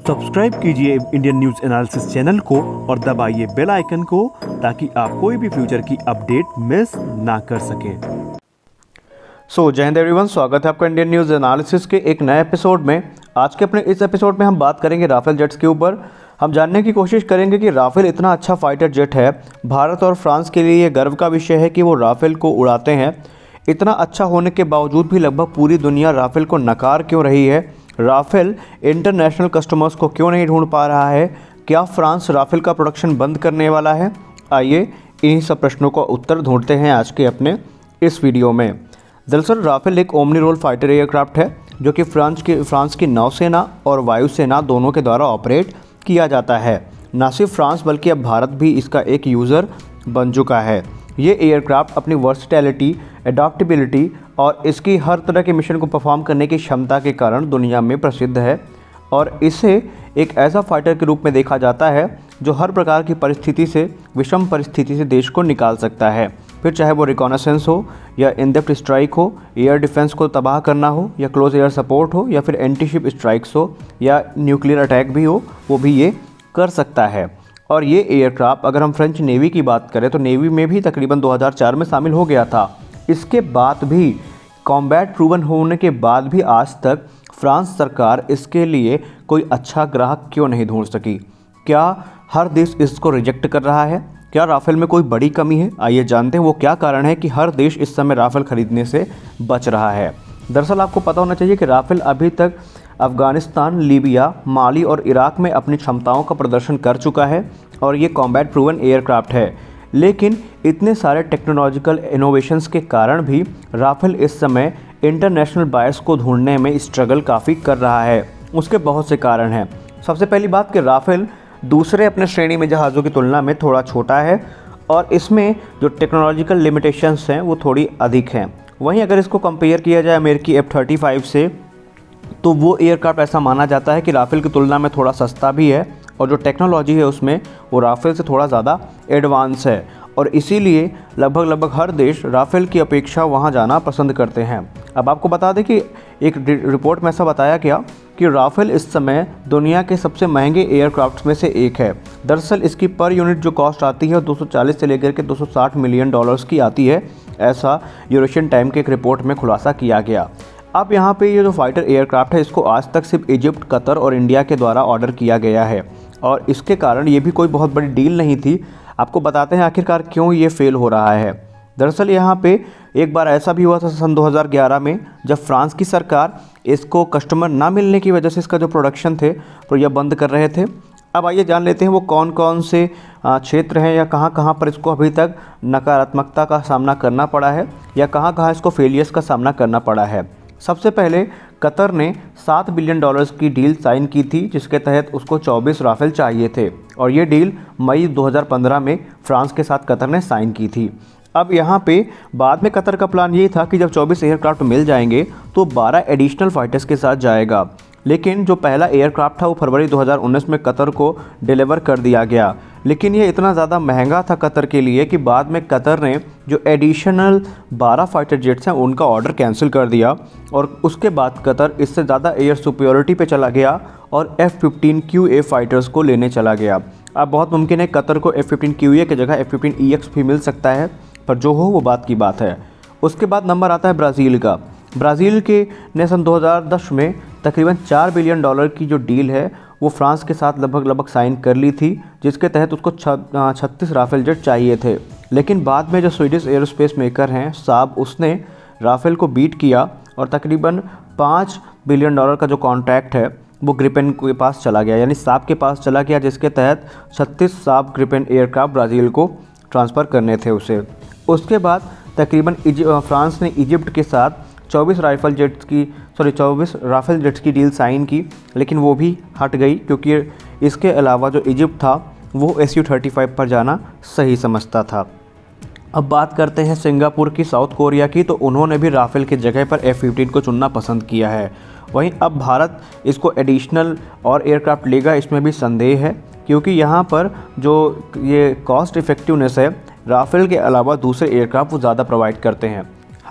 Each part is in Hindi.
सब्सक्राइब कीजिए इंडियन न्यूज एनालिसिस चैनल को और दबाइए बेल आइकन को ताकि आप कोई भी फ्यूचर की अपडेट मिस ना कर सकें। जय हिंद एवरीवन, स्वागत है आपका इंडियन न्यूज़ एनालिसिस के एक नए एपिसोड में। आज के अपने इस एपिसोड में हम बात करेंगे राफेल जेट्स के ऊपर। हम जानने की कोशिश करेंगे कि राफेल इतना अच्छा फाइटर जेट है, भारत और फ्रांस के लिए ये गर्व का विषय है कि वो राफेल को उड़ाते हैं। इतना अच्छा होने के बावजूद भी लगभग पूरी दुनिया राफेल को नकार क्यों रही है? राफेल इंटरनेशनल कस्टमर्स को क्यों नहीं ढूंढ पा रहा है? क्या फ्रांस राफेल का प्रोडक्शन बंद करने वाला है? आइए इन्हीं सब प्रश्नों का उत्तर ढूंढते हैं आज के अपने इस वीडियो में। दरअसल राफेल एक ओमनी रोल फाइटर एयरक्राफ्ट है जो कि फ्रांस की नौसेना और वायुसेना दोनों के द्वारा ऑपरेट किया जाता है। न सिर्फ फ्रांस बल्कि अब भारत भी इसका एक यूज़र बन चुका है। ये एयरक्राफ्ट अपनी वर्सटैलिटी, एडाप्टेबिलिटी और इसकी हर तरह के मिशन को परफॉर्म करने की क्षमता के कारण दुनिया में प्रसिद्ध है और इसे एक ऐसा फाइटर के रूप में देखा जाता है जो हर प्रकार की परिस्थिति से, विषम परिस्थिति से देश को निकाल सकता है। फिर चाहे वो रिकॉनेसेंस हो या इन डेप्थ स्ट्राइक हो, एयर डिफेंस को तबाह करना हो या क्लोज एयर सपोर्ट हो या फिर एंटी शिप स्ट्राइक्स हो या न्यूक्लियर अटैक भी हो, वो भी ये कर सकता है। और ये एयरक्राफ्ट अगर हम फ्रेंच नेवी की बात करें तो नेवी में भी तकरीबन 2004 में शामिल हो गया था। इसके बाद भी कॉम्बैट प्रूवन होने के बाद भी आज तक फ्रांस सरकार इसके लिए कोई अच्छा ग्राहक क्यों नहीं ढूंढ सकी? क्या हर देश इसको रिजेक्ट कर रहा है? क्या राफेल में कोई बड़ी कमी है? आइए जानते हैं वो क्या कारण है कि हर देश इस समय राफेल खरीदने से बच रहा है। दरअसल आपको पता होना चाहिए कि राफेल अभी तक अफ़गानिस्तान, लीबिया, माली और इराक में अपनी क्षमताओं का प्रदर्शन कर चुका है और ये कॉम्बैट प्रूवन एयरक्राफ्ट है। लेकिन इतने सारे टेक्नोलॉजिकल इनोवेशंस के कारण भी राफेल इस समय इंटरनेशनल बायर्स को ढूंढने में स्ट्रगल काफ़ी कर रहा है। उसके बहुत से कारण हैं। सबसे पहली बात कि राफेल दूसरे अपने श्रेणी में जहाज़ों की तुलना में थोड़ा छोटा है और इसमें जो टेक्नोलॉजिकल लिमिटेशंस हैं वो थोड़ी अधिक हैं। वहीं अगर इसको कंपेयर किया जाए अमेरिकी F-35 से तो वो एयरक्राफ्ट ऐसा माना जाता है कि राफेल की तुलना में थोड़ा सस्ता भी है और जो टेक्नोलॉजी है उसमें वो राफेल से थोड़ा ज़्यादा एडवांस है और इसीलिए लगभग हर देश राफेल की अपेक्षा वहाँ जाना पसंद करते हैं। अब आपको बता दें कि एक रिपोर्ट में ऐसा बताया गया कि राफेल इस समय दुनिया के सबसे महंगे एयरक्राफ्ट्स में से एक है। दरअसल इसकी पर यूनिट जो कॉस्ट आती है 240 से लेकर के 260 मिलियन डॉलर्स की आती है, ऐसा यूरेशियन टाइम के एक रिपोर्ट में खुलासा किया गया। अब यहाँ पे ये जो फाइटर एयरक्राफ्ट है इसको आज तक सिर्फ इजिप्ट, कतर और इंडिया के द्वारा ऑर्डर किया गया है और इसके कारण ये भी कोई बहुत बड़ी डील नहीं थी। आपको बताते हैं आखिरकार क्यों ये फेल हो रहा है। दरअसल यहाँ पे एक बार ऐसा भी हुआ था सन 2011 में जब फ्रांस की सरकार इसको कस्टमर ना मिलने की वजह से इसका जो प्रोडक्शन थे तो यह बंद कर रहे थे। अब आइए जान लेते हैं वो कौन कौन से क्षेत्र हैं या कहाँ पर इसको अभी तक नकारात्मकता का सामना करना पड़ा है या कहाँ इसको फेलियर्स का सामना करना पड़ा है। सबसे पहले कतर ने $7 बिलियन की डील साइन की थी जिसके तहत उसको 24 राफेल चाहिए थे और ये डील मई 2015 में फ्रांस के साथ कतर ने साइन की थी। अब यहाँ पे बाद में कतर का प्लान ये था कि जब 24 एयरक्राफ्ट मिल जाएंगे तो 12 एडिशनल फाइटर्स के साथ जाएगा, लेकिन जो पहला एयरक्राफ्ट था वो फरवरी 2019 में कतर को डिलीवर कर दिया गया। लेकिन ये इतना ज़्यादा महंगा था कतर के लिए कि बाद में कतर ने जो एडिशनल 12 फाइटर जेट्स हैं उनका ऑर्डर कैंसिल कर दिया और उसके बाद कतर इससे ज़्यादा एयर सुपीरियरिटी पे चला गया और F-15QA फाइटर्स को लेने चला गया। अब बहुत मुमकिन है कतर को F-15QA की जगह F-15EX भी मिल सकता है, पर जो हो वो बात की बात है। उसके बाद नंबर आता है ब्राज़ील का। ब्राज़ील के ने सन 2010 में तकरीबन $4 बिलियन की जो डील है वो फ्रांस के साथ लगभग साइन कर ली थी, जिसके तहत उसको 36 राफेल जेट चाहिए थे। लेकिन बाद में जो स्वीडिश एयरोस्पेस मेकर हैं साब, उसने राफेल को बीट किया और तकरीबन $5 बिलियन का जो कॉन्ट्रैक्ट है वो ग्रिपेन के पास चला गया, यानी साब के पास चला गया, जिसके तहत 36 साब ग्रिपेन एयरक्राफ्ट ब्राज़ील को ट्रांसफ़र करने थे उसे। उसके बाद तकरीबन फ्रांस ने इजिप्ट के साथ 24 राफेल जेट्स की डील साइन की, लेकिन वो भी हट गई क्योंकि इसके अलावा जो इजिप्ट था वो Su-35 पर जाना सही समझता था। अब बात करते हैं सिंगापुर की, साउथ कोरिया की, तो उन्होंने भी राफेल की जगह पर F-15 को चुनना पसंद किया है। वहीं अब भारत इसको एडिशनल और एयरक्राफ्ट लेगा, इसमें भी संदेह है क्योंकि यहाँ पर जो ये कॉस्ट इफ़ेक्टिवनेस है राफेल के अलावा दूसरे एयरक्राफ्ट वो ज़्यादा प्रोवाइड करते हैं।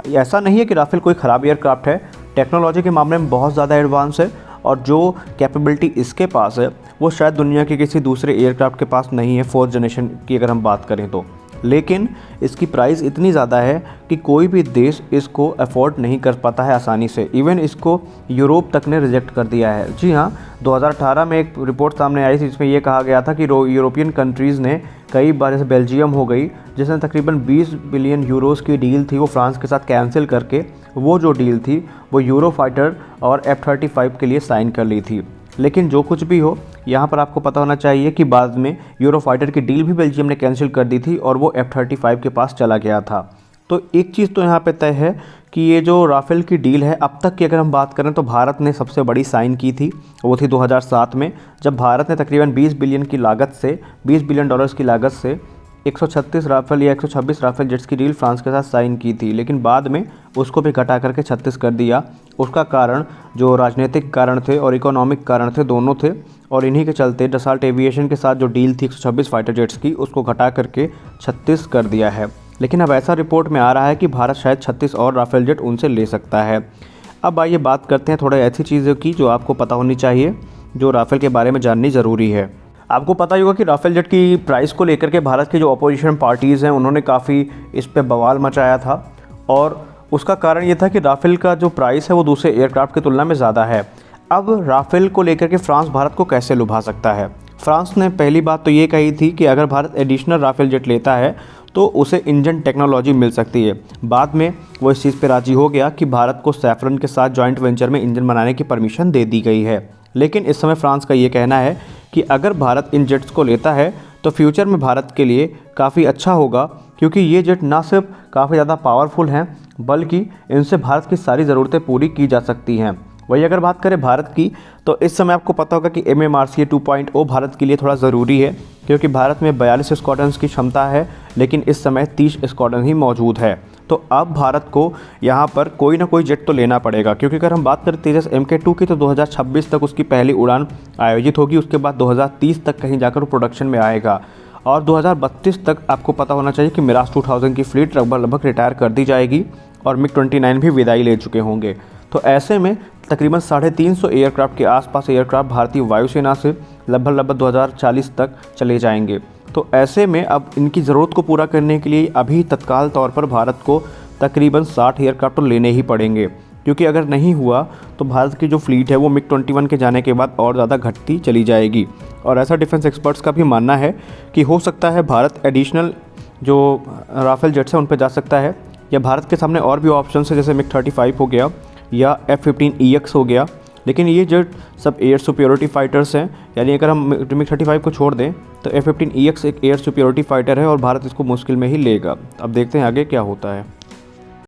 ऐसा नहीं है कि राफेल कोई ख़राब एयरक्राफ्ट है, टेक्नोलॉजी के मामले में बहुत ज़्यादा एडवांस है और जो कैपेबिलिटी इसके पास है वो शायद दुनिया के किसी दूसरे एयरक्राफ्ट के पास नहीं है, 4th जनरेशन की अगर हम बात करें तो। लेकिन इसकी प्राइस इतनी ज़्यादा है कि कोई भी देश इसको अफोर्ड नहीं कर पाता है आसानी से। इवन इसको यूरोप तक ने रिजेक्ट कर दिया है। जी हाँ, 2018 में एक रिपोर्ट सामने आई थी जिसमें ये कहा गया था कि यूरोपियन कंट्रीज़ ने कई बार, जैसे बेल्जियम हो गई जिसने तकरीबन 20 बिलियन यूरोज़ की डील थी वो फ्रांस के साथ कैंसिल करके वो जो डील थी वो यूरो फाइटर और F-35 के लिए साइन कर ली थी। लेकिन जो कुछ भी हो, यहाँ पर आपको पता होना चाहिए कि बाद में यूरो फाइटर की डील भी बेल्जियम ने कैंसिल कर दी थी और वो F-35 के पास चला गया था। तो एक चीज़ तो यहाँ पे तय है कि ये जो राफेल की डील है, अब तक की अगर हम बात करें तो भारत ने सबसे बड़ी साइन की थी, वो थी 2007 में, जब भारत ने तकरीबन 20 बिलियन की लागत से, $20 बिलियन की लागत से 136 राफेल या 126 राफेल जेट्स की डील फ्रांस के साथ साइन की थी। लेकिन बाद में उसको भी घटा करके 36 कर दिया। उसका कारण जो राजनीतिक कारण थे और इकोनॉमिक कारण थे, दोनों थे, और इन्हीं के चलते डसाल्ट एविएशन के साथ जो डील थी 126 फाइटर जेट्स की, उसको घटा करके 36 कर दिया है। लेकिन अब ऐसा रिपोर्ट में आ रहा है कि भारत शायद 36 और राफेल जेट उनसे ले सकता है। अब आइए बात करते हैं थोड़ा ऐसी चीज़ों की जो आपको पता होनी चाहिए, जो राफेल के बारे में जाननी ज़रूरी है। आपको पता ही होगा कि राफेल जेट की प्राइस को लेकर के भारत की जो अपोजिशन पार्टीज़ हैं उन्होंने काफ़ी इस पे बवाल मचाया था, और उसका कारण ये था कि राफेल का जो प्राइस है वो दूसरे एयरक्राफ्ट की तुलना में ज़्यादा है। अब राफेल को लेकर के फ्रांस भारत को कैसे लुभा सकता है? फ्रांस ने पहली बात तो ये कही थी कि अगर भारत एडिशनल राफेल जेट लेता है तो उसे इंजन टेक्नोलॉजी मिल सकती है। बाद में वो इस चीज़ पे राज़ी हो गया कि भारत को सैफरन के साथ जॉइंट वेंचर में इंजन बनाने की परमिशन दे दी गई है। लेकिन इस समय फ्रांस का ये कहना है कि अगर भारत इन जेट्स को लेता है तो फ्यूचर में भारत के लिए काफ़ी अच्छा होगा, क्योंकि ये जेट ना सिर्फ काफ़ी ज़्यादा पावरफुल हैं बल्कि इनसे भारत की सारी ज़रूरतें पूरी की जा सकती हैं। वही अगर बात करें भारत की, तो इस समय आपको पता होगा कि MMRCA 2.0 भारत के लिए थोड़ा ज़रूरी है, क्योंकि भारत में 42 स्क्वाड्रन्स की क्षमता है लेकिन इस समय 30 स्क्वाड्रन ही मौजूद है। तो अब भारत को यहाँ पर कोई ना कोई जेट तो लेना पड़ेगा, क्योंकि अगर हम बात करें तेजस MK2 की तो 2026 तक उसकी पहली उड़ान आयोजित होगी। उसके बाद 2030 तक कहीं जाकर वो प्रोडक्शन में आएगा, और 2032 तक आपको पता होना चाहिए कि मिराज 2000 की फ्लीट लगभग रिटायर कर दी जाएगी और MiG-29 भी विदाई ले चुके होंगे। तो ऐसे में तकरीबन 350 एयरक्राफ्ट के आसपास एयरक्राफ्ट भारतीय वायुसेना से लगभग 2040 तक चले जाएंगे। तो ऐसे में अब इनकी ज़रूरत को पूरा करने के लिए अभी तत्काल तौर पर भारत को तकरीबन 60 एयरक्राफ्ट तो लेने ही पड़ेंगे, क्योंकि अगर नहीं हुआ तो भारत की जो फ्लीट है वो MiG-21 के जाने के बाद और ज़्यादा घटती चली जाएगी। और ऐसा डिफेंस एक्सपर्ट्स का भी मानना है कि हो सकता है भारत एडिशनल जो राफेल जेट्स हैं उन पर जा सकता है, या भारत के सामने और भी ऑप्शन है जैसे MiG-35 हो गया या F-15EX हो गया। लेकिन ये जेट सब एयर सुपीरियरिटी फाइटर्स हैं, यानी अगर हम MiG-35 को छोड़ दें तो F-15EX एक एयर सुपीरियरिटी फाइटर है और भारत इसको मुश्किल में ही लेगा। अब देखते हैं आगे क्या होता है।